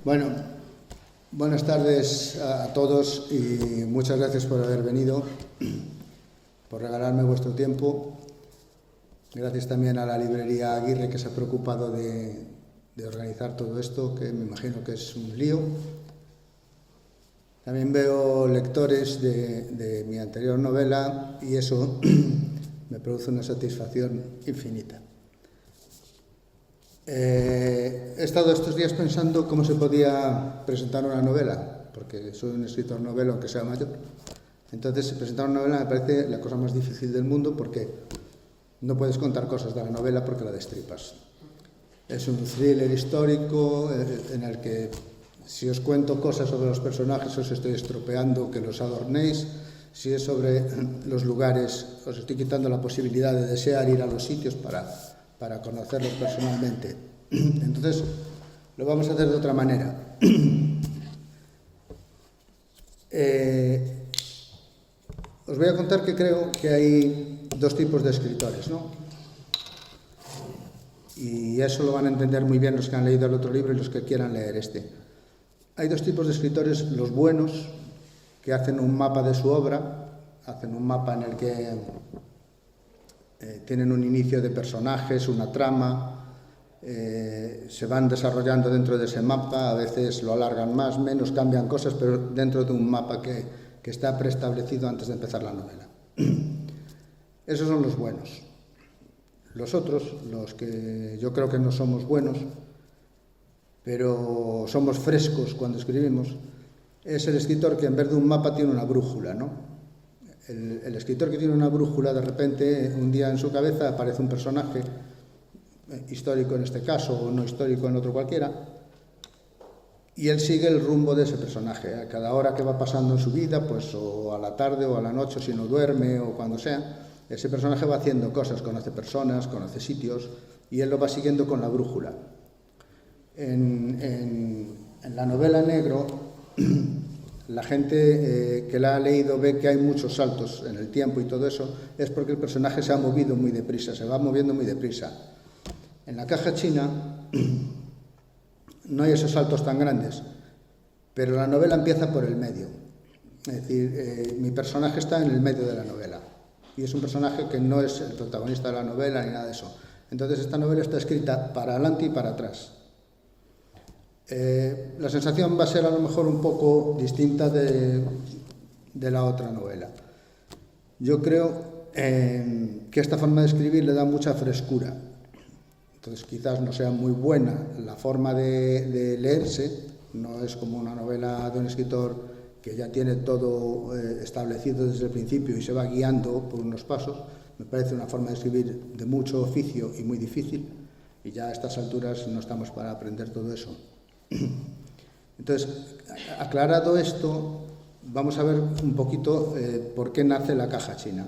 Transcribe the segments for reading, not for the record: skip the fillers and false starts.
Bueno, buenas tardes a todos y muchas gracias por haber venido, por regalarme vuestro tiempo. Gracias también a la librería Aguirre, que se ha preocupado de organizar todo esto, que me imagino que es un lío. También veo lectores de mi anterior novela y eso me produce una satisfacción infinita. He estado estos días pensando cómo se podía presentar una novela, porque soy un escritor novela, aunque sea mayor. Entonces, presentar una novela me parece la cosa más difícil del mundo, porque no puedes contar cosas de la novela porque la destripas. Es un thriller histórico en el que, si os cuento cosas sobre los personajes, os estoy estropeando que los adornéis. Si es sobre los lugares, os estoy quitando la posibilidad de desear ir a los sitios para conocerlos personalmente. Entonces, lo vamos a hacer de otra manera. Os voy a contar que creo que hay dos tipos de escritores, ¿no? Y eso lo van a entender muy bien los que han leído el otro libro y los que quieran leer este. Hay dos tipos de escritores: los buenos, que hacen un mapa de su obra, hacen un mapa en el que tienen un inicio de personajes, una trama, se van desarrollando dentro de ese mapa, a veces lo alargan más, menos, cambian cosas, pero dentro de un mapa que está preestablecido antes de empezar la novela. Esos son los buenos. Los otros, los que yo creo que no somos buenos, pero somos frescos cuando escribimos, es el escritor que en vez de un mapa tiene una brújula, ¿no? El escritor que tiene una brújula, de repente, un día en su cabeza aparece un personaje, histórico en este caso, o no histórico en otro cualquiera, y él sigue el rumbo de ese personaje. A cada hora que va pasando en su vida, pues o a la tarde o a la noche, si no duerme o cuando sea, ese personaje va haciendo cosas, conoce personas, conoce sitios, y él lo va siguiendo con la brújula. En la novela Negro, la gente que la ha leído ve que hay muchos saltos en el tiempo y todo eso, es porque el personaje se ha movido muy deprisa, se va moviendo muy deprisa. En La caja china no hay esos saltos tan grandes, pero la novela empieza por el medio. Es decir, mi personaje está en el medio de la novela, y es un personaje que no es el protagonista de la novela ni nada de eso. Entonces esta novela está escrita para adelante y para atrás. La sensación va a ser a lo mejor un poco distinta de la otra novela. Yo creo que esta forma de escribir le da mucha frescura. Entonces quizás no sea muy buena la forma de leerse, no es como una novela de un escritor que ya tiene todo establecido desde el principio y se va guiando por unos pasos. Me parece una forma de escribir de mucho oficio y muy difícil, y ya a estas alturas no estamos para aprender todo eso. Entonces, aclarado esto, vamos a ver un poquito por qué nace La caja china.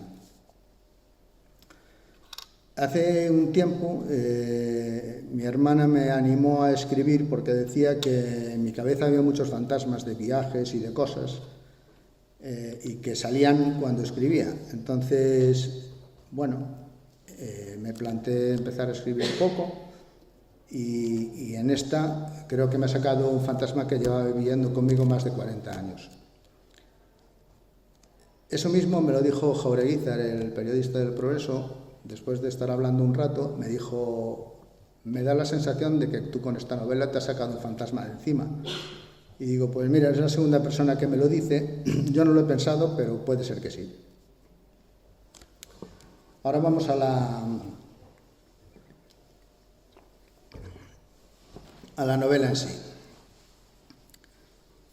Hace un tiempo mi hermana me animó a escribir porque decía que en mi cabeza había muchos fantasmas de viajes y de cosas y que salían cuando escribía. Entonces, bueno, me planteé empezar a escribir un poco. Y en esta creo que me ha sacado un fantasma que llevaba viviendo conmigo más de 40 años. Eso mismo me lo dijo Jaureguizar, el periodista del Progreso, después de estar hablando un rato. Me dijo: me da la sensación de que tú con esta novela te has sacado un fantasma de encima. Y digo, pues mira, es la segunda persona que me lo dice. Yo no lo he pensado, pero puede ser que sí. Ahora vamos a la novela en sí.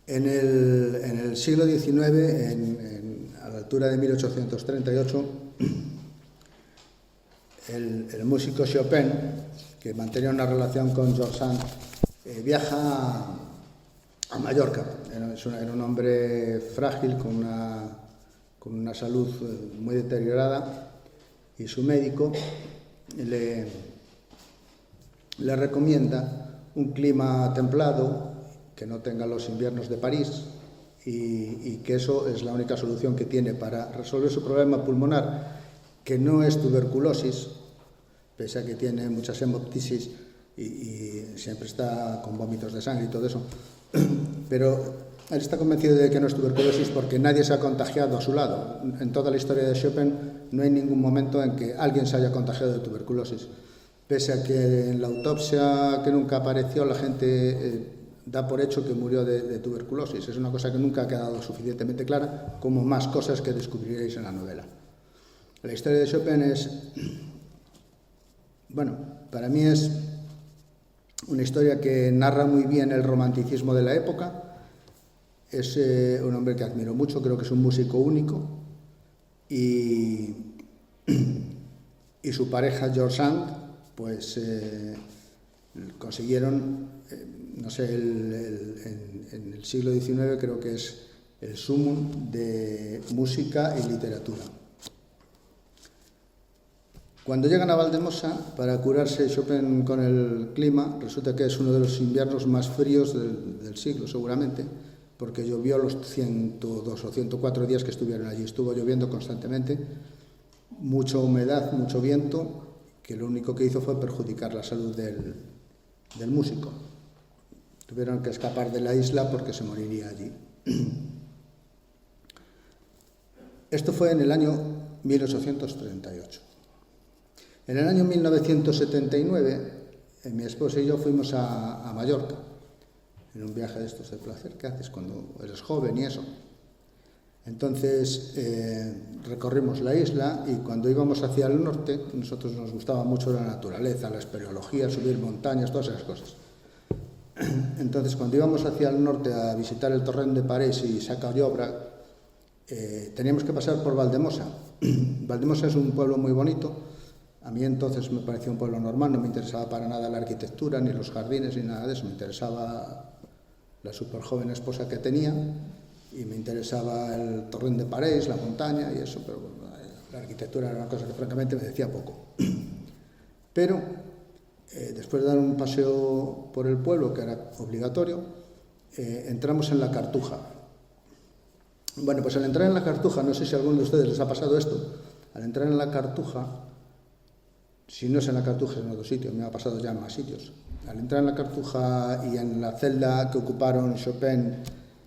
En el siglo XIX, a la altura de 1838, el músico Chopin, que mantenía una relación con George Sand, viaja a Mallorca. Era un hombre frágil, con una salud muy deteriorada, y su médico le recomienda un clima templado, que no tenga los inviernos de París, y que eso es la única solución que tiene para resolver su problema pulmonar, que no es tuberculosis, pese a que tiene muchas hemoptisis y siempre está con vómitos de sangre y todo eso. Pero él está convencido de que no es tuberculosis porque nadie se ha contagiado a su lado. En toda la historia de Chopin no hay ningún momento en que alguien se haya contagiado de tuberculosis. Pese a que en la autopsia que nunca apareció, la gente da por hecho que murió de tuberculosis. Es una cosa que nunca ha quedado suficientemente clara, como más cosas que descubriréis en la novela. La historia de Chopin es, bueno, para mí es una historia que narra muy bien el romanticismo de la época. Es un hombre que admiro mucho, creo que es un músico único, y su pareja George Sand pues consiguieron, no sé, en el siglo XIX creo que es el sumum de música y literatura. Cuando llegan a Valldemossa para curarse Chopin con el clima, resulta que es uno de los inviernos más fríos del siglo seguramente, porque llovió los 102 o 104 días que estuvieron allí. Estuvo lloviendo constantemente, mucha humedad, mucho viento, que lo único que hizo fue perjudicar la salud del músico. Tuvieron que escapar de la isla porque se moriría allí. Esto fue en el año 1838. En el año 1979, mi esposa y yo fuimos a Mallorca, en un viaje de estos de placer que haces cuando eres joven y eso. Entonces recorrimos la isla y cuando íbamos hacia el norte, nosotros nos gustaba mucho la naturaleza, la espeleología, subir montañas, todas esas cosas. Entonces cuando íbamos hacia el norte a visitar el Torrent de Parés y Sa Callobre, teníamos que pasar por Valldemossa. Valldemossa es un pueblo muy bonito. A mí entonces me parecía un pueblo normal, no me interesaba para nada la arquitectura, ni los jardines, ni nada de eso. Me interesaba la súper joven esposa que tenía y me interesaba el Torrent de Parés, la montaña y eso, pero bueno, la arquitectura era una cosa que francamente me decía poco. Pero después de dar un paseo por el pueblo, que era obligatorio, entramos en la Cartuja. Bueno, pues al entrar en la Cartuja, no sé si a alguno de ustedes les ha pasado esto, al entrar en la Cartuja, si no es en la Cartuja es en otro sitio, me ha pasado ya en más sitios. Al entrar en la Cartuja y en la celda que ocuparon Chopin,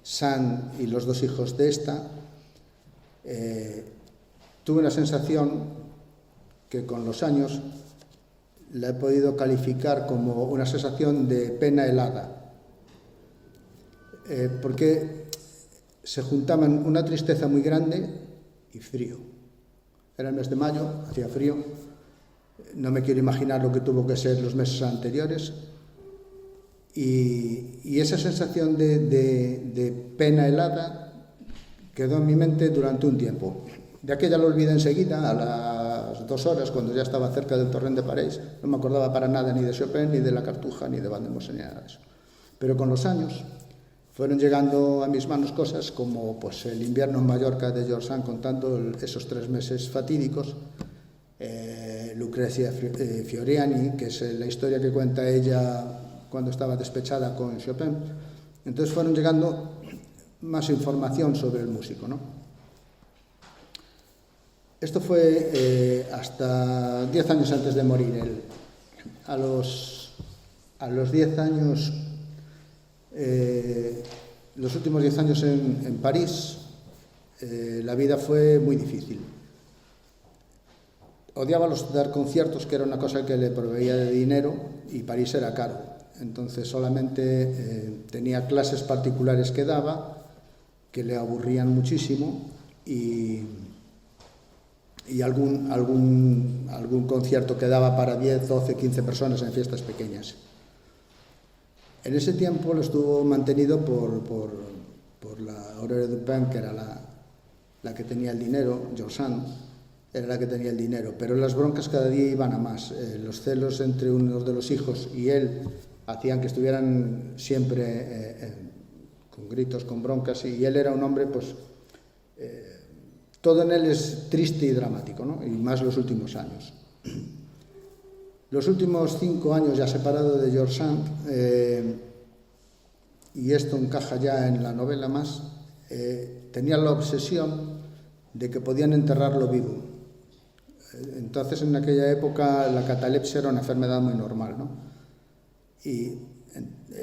Sand y los dos hijos de esta, tuve una sensación que con los años la he podido calificar como una sensación de pena helada, porque se juntaban una tristeza muy grande y frío. Era el mes de mayo, hacía frío. No me quiero imaginar lo que tuvo que ser los meses anteriores. Y esa sensación de pena helada quedó en mi mente durante un tiempo. De aquella lo olvidé enseguida, a las 2 horas, cuando ya estaba cerca del Torrent de Parés. No me acordaba para nada ni de Chopin, ni de la Cartuja, ni de Valldemossa, ni nada de eso. Pero con los años fueron llegando a mis manos cosas como pues, el invierno en Mallorca de George Sand, contando esos 3 meses fatídicos. Lucrezia Fioriani, que es la historia que cuenta ella cuando estaba despechada con Chopin. Entonces fueron llegando más información sobre el músico, ¿no? Esto fue hasta 10 años antes de morir él. A los 10 años, los últimos 10 años en París, la vida fue muy difícil. Odiaba dar conciertos, que era una cosa que le proveía de dinero, y París era caro. Entonces solamente tenía clases particulares que daba, que le aburrían muchísimo, y algún concierto que daba para 10, 12, 15 personas en fiestas pequeñas. En ese tiempo lo estuvo mantenido por la Aurore Dupin, que era la que tenía el dinero. George Sand era la que tenía el dinero, pero las broncas cada día iban a más. Los celos entre uno de los hijos y él hacían que estuvieran siempre con gritos, con broncas, y él era un hombre, pues, todo en él es triste y dramático, ¿no? Y más los últimos años. Los últimos 5 años ya separado de George Sand, y esto encaja ya en la novela más, tenía la obsesión de que podían enterrarlo vivo. Entonces, en aquella época, la catalepsia era una enfermedad muy normal, ¿no? y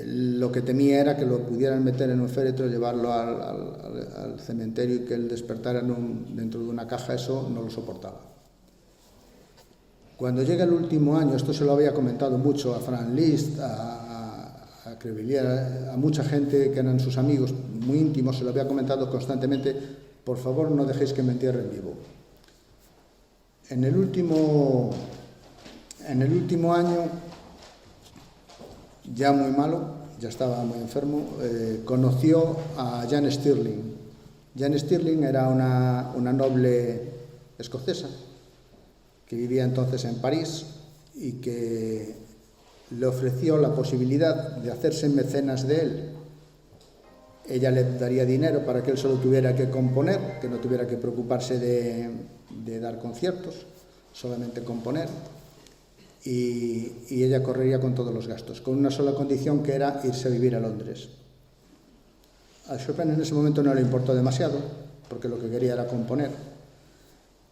lo que temía era que lo pudieran meter en un féretro, llevarlo al cementerio y que él despertara dentro de una caja. Eso no lo soportaba. Cuando llega el último año, esto se lo había comentado mucho a Franz Liszt, a Crevillère, a mucha gente que eran sus amigos muy íntimos, se lo había comentado constantemente: por favor, no dejéis que me entierren vivo. En el último año, ya muy malo, ya estaba muy enfermo, conoció a Jane Stirling. Jane Stirling era una noble escocesa que vivía entonces en París y que le ofreció la posibilidad de hacerse mecenas de él. Ella le daría dinero para que él solo tuviera que componer, que no tuviera que preocuparse de dar conciertos, solamente componer. Y ella correría con todos los gastos, con una sola condición, que era irse a vivir a Londres. A Chopin en ese momento no le importó demasiado, porque lo que quería era componer,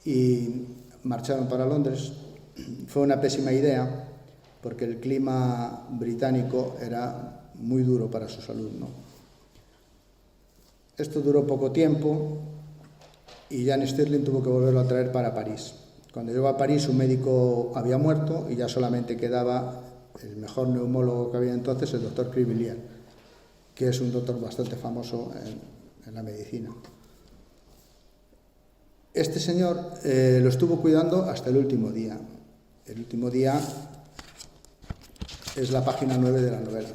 y marcharon para Londres. Fue una pésima idea, porque el clima británico era muy duro para su salud, ¿no? Esto duró poco tiempo y Jane Stirling tuvo que volverlo a traer para París. Cuando llegó a París, su médico había muerto y ya solamente quedaba el mejor neumólogo que había entonces, el doctor Crevillère, que es un doctor bastante famoso en la medicina. Este señor lo estuvo cuidando hasta el último día. El último día es la página 9 de la novela.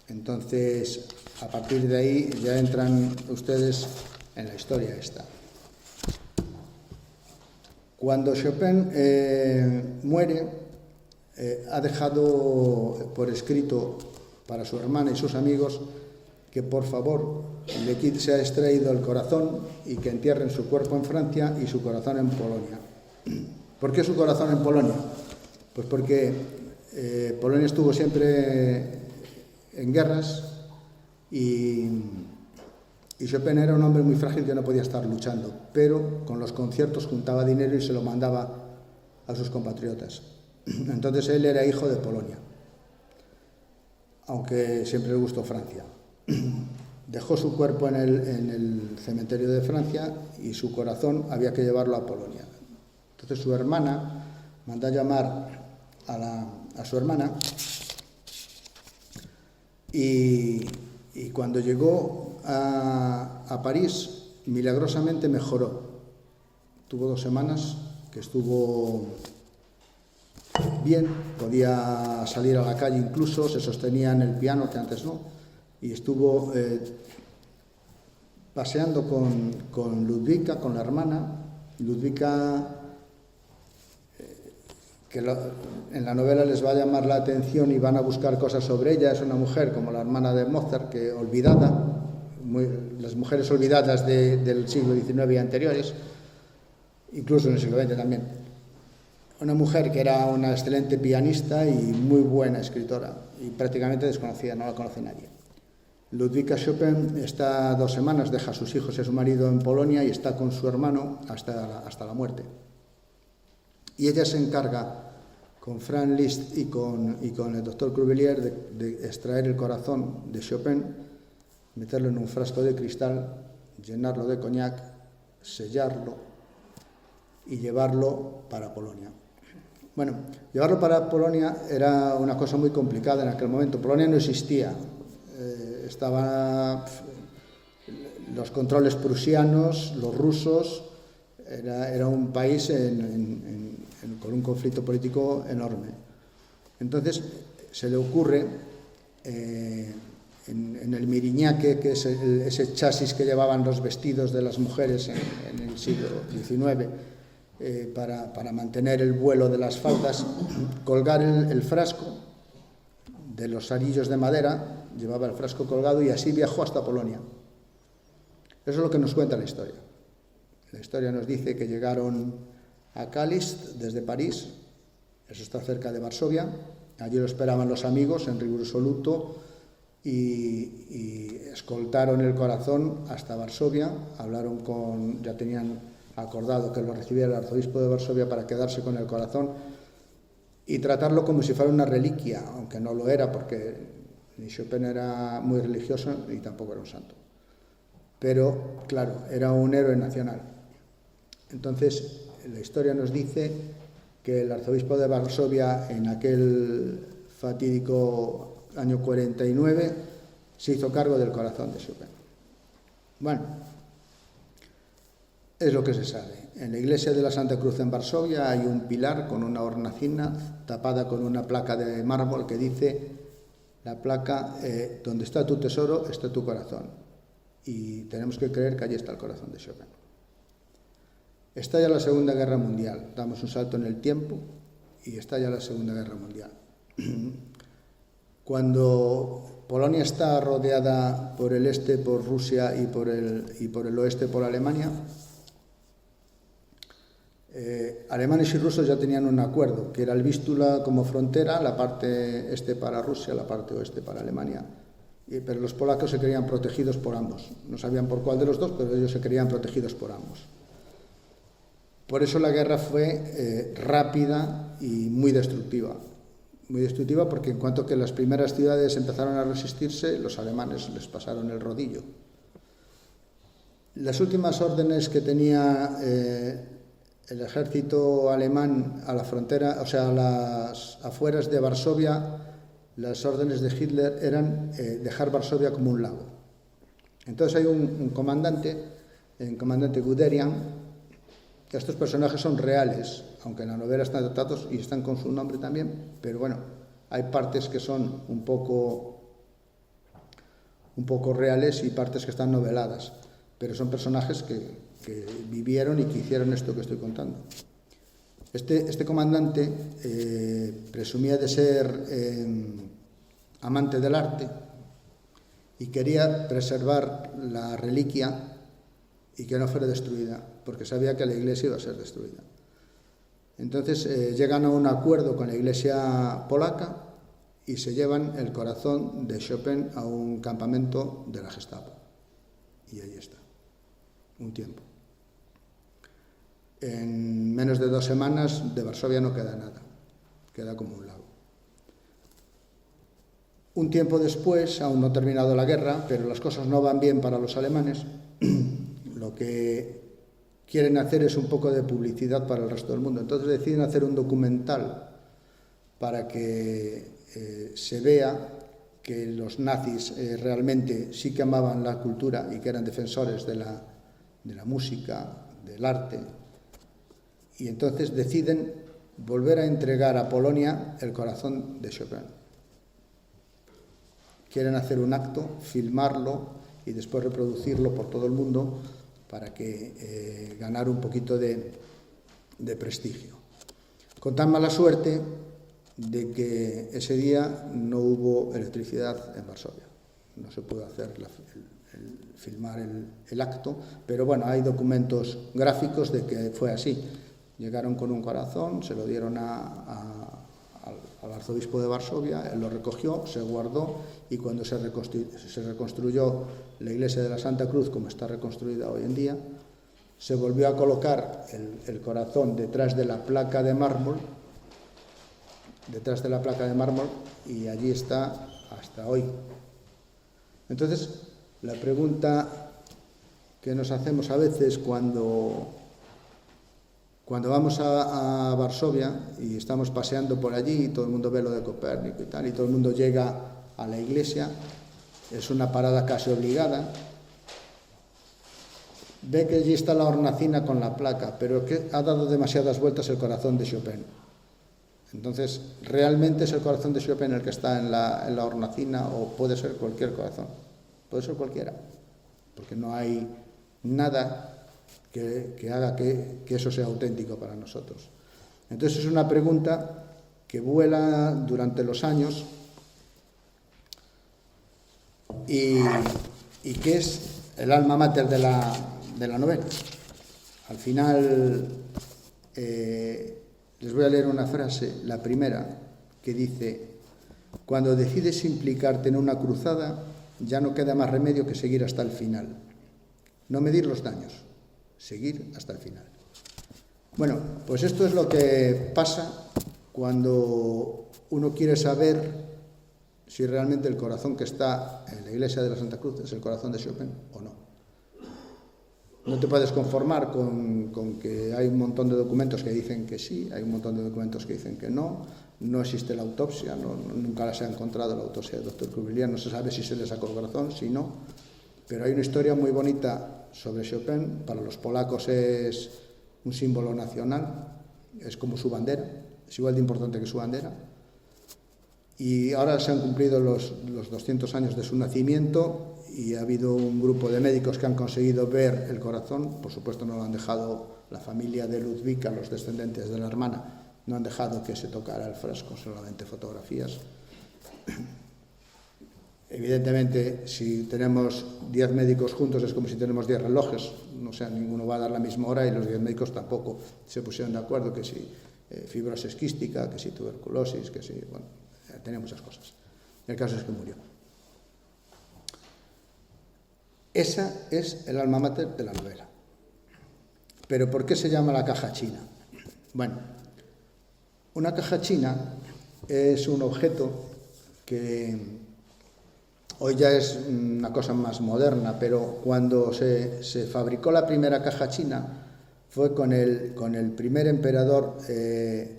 Entonces, a partir de ahí ya entran ustedes en la historia esta. Cuando Chopin muere, ha dejado por escrito para su hermana y sus amigos que por favor se ha extraído el corazón y que entierren su cuerpo en Francia y su corazón en Polonia. ¿Por qué su corazón en Polonia? Pues porque Polonia estuvo siempre en guerras y Chopin era un hombre muy frágil que no podía estar luchando, pero con los conciertos juntaba dinero y se lo mandaba a sus compatriotas. Entonces él era hijo de Polonia, aunque siempre le gustó Francia. Dejó su cuerpo en el cementerio de Francia y su corazón había que llevarlo a Polonia. Entonces su hermana mandó a llamar a su hermana y cuando llegó a París, milagrosamente mejoró. Tuvo 2 semanas que estuvo bien, podía salir a la calle incluso, se sostenía en el piano, que antes no, y estuvo paseando con Ludwika, con la hermana. Ludwika, en la novela les va a llamar la atención y van a buscar cosas sobre ella. Es una mujer como la hermana de Mozart, que olvidada, las mujeres olvidadas del siglo XIX y anteriores, incluso en el siglo XX también. Una mujer que era una excelente pianista y muy buena escritora, y prácticamente desconocida, no la conoce nadie. Ludwika Chopin está 2 semanas, deja a sus hijos y a su marido en Polonia y está con su hermano hasta la muerte. Y ella se encarga, con Franz Liszt y con el doctor Crevillère, de extraer el corazón de Chopin, meterlo en un frasco de cristal, llenarlo de coñac, sellarlo y llevarlo para Polonia. Bueno, llevarlo para Polonia era una cosa muy complicada en aquel momento. Polonia no existía. Estaban los controles prusianos, los rusos. Era un país con un conflicto político enorme. Entonces se le ocurre en el miriñaque, que es ese chasis que llevaban los vestidos de las mujeres en el siglo XIX, para mantener el vuelo de las faldas, colgar el frasco de los arillos de madera, llevaba el frasco colgado y así viajó hasta Polonia. Eso es lo que nos cuenta la historia. La historia nos dice que llegaron a Kalisz desde París, eso está cerca de Varsovia. Allí lo esperaban los amigos en riguroso luto y escoltaron el corazón hasta Varsovia. Ya tenían acordado que lo recibiera el arzobispo de Varsovia para quedarse con el corazón. y tratarlo como si fuera una reliquia, aunque no lo era, porque ni Chopin era muy religioso ni tampoco era un santo. Pero, claro, era un héroe nacional. Entonces, la historia nos dice que el arzobispo de Varsovia, en aquel fatídico año 49, se hizo cargo del corazón de Chopin. Bueno, es lo que se sabe. En la iglesia de la Santa Cruz en Varsovia hay un pilar con una hornacina tapada con una placa de mármol que dice, la placa, donde está tu tesoro, está tu corazón. Y tenemos que creer que allí está el corazón de Chopin. Estalla la Segunda Guerra Mundial, damos un salto en el tiempo y estalla la Segunda Guerra Mundial. Cuando Polonia está rodeada por el este por Rusia y por el oeste por Alemania, alemanes y rusos ya tenían un acuerdo, que era el Vístula como frontera, la parte este para Rusia, la parte oeste para Alemania. Pero los polacos se creían protegidos por ambos. No sabían por cuál de los dos, pero ellos se creían protegidos por ambos. Por eso la guerra fue rápida y muy destructiva. Muy destructiva porque en cuanto que las primeras ciudades empezaron a resistirse, los alemanes les pasaron el rodillo. Las últimas órdenes que tenía el ejército alemán a la frontera, o sea, a las afueras de Varsovia, las órdenes de Hitler eran dejar Varsovia como un lago. Entonces hay un comandante, el comandante Guderian. Estos personajes son reales, aunque en la novela están tratados y están con su nombre también, pero bueno, hay partes que son un poco reales y partes que están noveladas, pero son personajes que vivieron y que hicieron esto que estoy contando. Este comandante presumía de ser amante del arte y quería preservar la reliquia y que no fuera destruida, porque sabía que la iglesia iba a ser destruida. Entonces llegan a un acuerdo con la iglesia polaca y se llevan el corazón de Chopin a un campamento de la Gestapo. Y ahí está, un tiempo. En menos de 2 semanas de Varsovia no queda nada, queda como un lago. Un tiempo después, aún no ha terminado la guerra, pero las cosas no van bien para los alemanes. Lo que quieren hacer es un poco de publicidad para el resto del mundo. Entonces deciden hacer un documental para que se vea que los nazis realmente sí que amaban la cultura y que eran defensores de la música, del arte. Y entonces deciden volver a entregar a Polonia el corazón de Chopin. Quieren hacer un acto, filmarlo y después reproducirlo por todo el mundo para que ganar un poquito de prestigio. Con tan mala suerte de que ese día no hubo electricidad en Varsovia. No se pudo hacer filmar el acto, pero bueno, hay documentos gráficos de que fue así. Llegaron con un corazón, se lo dieron al arzobispo de Varsovia, él lo recogió, se guardó y cuando se reconstruyó la iglesia de la Santa Cruz, como está reconstruida hoy en día, se volvió a colocar el corazón detrás de la placa de mármol, y allí está hasta hoy. Entonces, la pregunta que nos hacemos a veces cuando vamos a Varsovia y estamos paseando por allí y todo el mundo ve lo de Copérnico y tal, y todo el mundo llega a la iglesia, es una parada casi obligada, ve que allí está la hornacina con la placa, pero que ha dado demasiadas vueltas el corazón de Chopin. Entonces, ¿realmente es el corazón de Chopin el que está en la hornacina o puede ser cualquier corazón? Puede ser cualquiera, porque no hay nada que haga que eso sea auténtico para nosotros. Entonces es una pregunta que vuela durante los años y que es el alma mater de la novela. Al final les voy a leer una frase, la primera, que dice: cuando decides implicarte en una cruzada, ya no queda más remedio que seguir hasta el final. No medir los daños, seguir hasta el final. Bueno, pues esto es lo que pasa cuando uno quiere saber si realmente el corazón que está en la iglesia de la Santa Cruz es el corazón de Chopin o no. No te puedes conformar con que hay un montón de documentos que dicen que sí, hay un montón de documentos que dicen que no existe la autopsia, nunca se ha encontrado la autopsia del doctor Cuvillier, no se sabe si se le sacó el corazón, si no, pero hay una historia muy bonita sobre Chopin. Para los polacos es un símbolo nacional, es como su bandera, es igual de importante que su bandera. Y ahora se han cumplido los 200 años de su nacimiento y ha habido un grupo de médicos que han conseguido ver el corazón. Por supuesto no lo han dejado la familia de Ludwika, los descendientes de la hermana, no han dejado que se tocara el fresco, solamente fotografías. Evidentemente, si tenemos 10 médicos juntos es como si tenemos 10 relojes, o sea, ninguno va a dar la misma hora y los 10 médicos tampoco se pusieron de acuerdo que si fibrosis quística, que si tuberculosis, que si, bueno, tenía muchas cosas. El caso es que murió. Esa es el alma mater de la novela. Pero ¿por qué se llama la caja china? Bueno, una caja china es un objeto que hoy ya es una cosa más moderna, pero cuando se fabricó la primera caja china fue con el primer emperador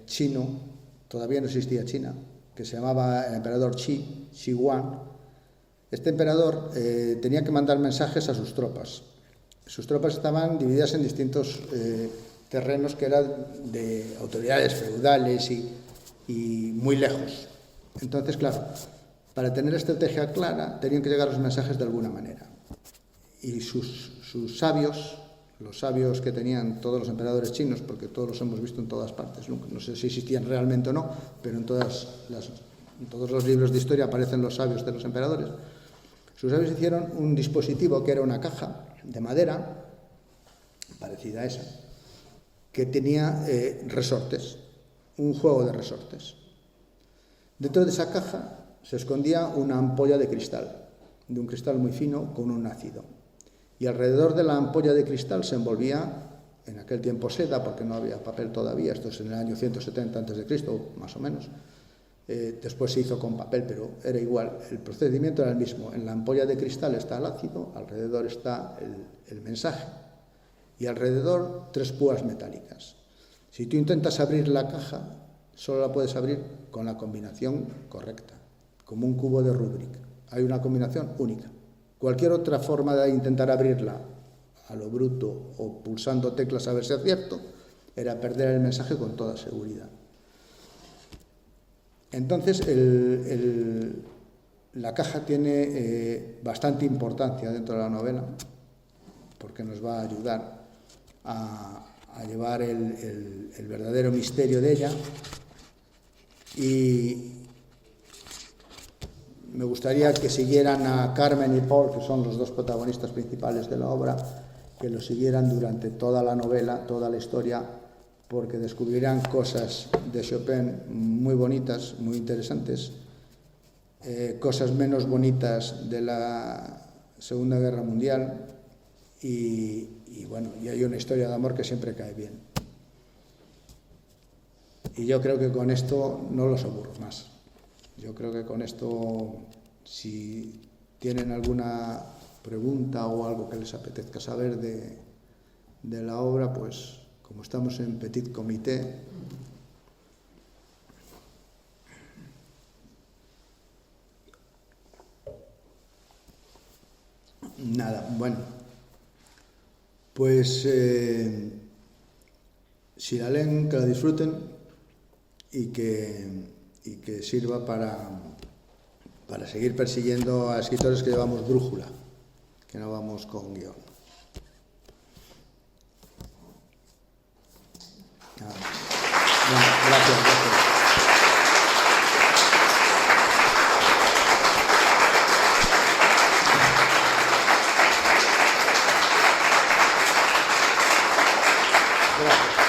chino, todavía no existía China, que se llamaba el emperador Shi Huang. Este emperador tenía que mandar mensajes a sus tropas. Sus tropas estaban divididas en distintos terrenos que eran de autoridades feudales y muy lejos. Entonces, claro, para tener estrategia clara tenían que llegar los mensajes de alguna manera. Y sus sabios, los sabios que tenían todos los emperadores chinos, porque todos los hemos visto en todas partes, no sé si existían realmente o no, pero en todos los libros de historia aparecen los sabios de los emperadores. Sus sabios hicieron un dispositivo que era una caja de madera, parecida a esa, que tenía resortes, un juego de resortes. Dentro de esa caja se escondía una ampolla de un cristal muy fino con un ácido. Y alrededor de la ampolla de cristal se envolvía, en aquel tiempo seda, porque no había papel todavía, esto es en el año 170 a.C., más o menos. Después se hizo con papel, pero era igual, el procedimiento era el mismo. En la ampolla de cristal está el ácido, alrededor está el mensaje y alrededor 3 púas metálicas. Si tú intentas abrir la caja, solo la puedes abrir con la combinación correcta, como un cubo de Rubik. Hay una combinación única. Cualquier otra forma de intentar abrirla a lo bruto o pulsando teclas a ver si acierto era perder el mensaje con toda seguridad. Entonces, la caja tiene bastante importancia dentro de la novela, porque nos va a ayudar a llevar el verdadero misterio de ella. Y me gustaría que siguieran a Carmen y Paul, que son los dos protagonistas principales de la obra, que lo siguieran durante toda la novela, toda la historia, porque descubrirán cosas de Chopin muy bonitas, muy interesantes, cosas menos bonitas de la Segunda Guerra Mundial y bueno, y hay una historia de amor que siempre cae bien. Y yo creo que con esto no los aburro más. Yo creo que con esto, si tienen alguna pregunta o algo que les apetezca saber de la obra, pues como estamos en petit comité, nada, bueno, pues si la leen, que la disfruten y que sirva para seguir persiguiendo a escritores que llevamos brújula, que no vamos con guión. Bueno, gracias. Gracias.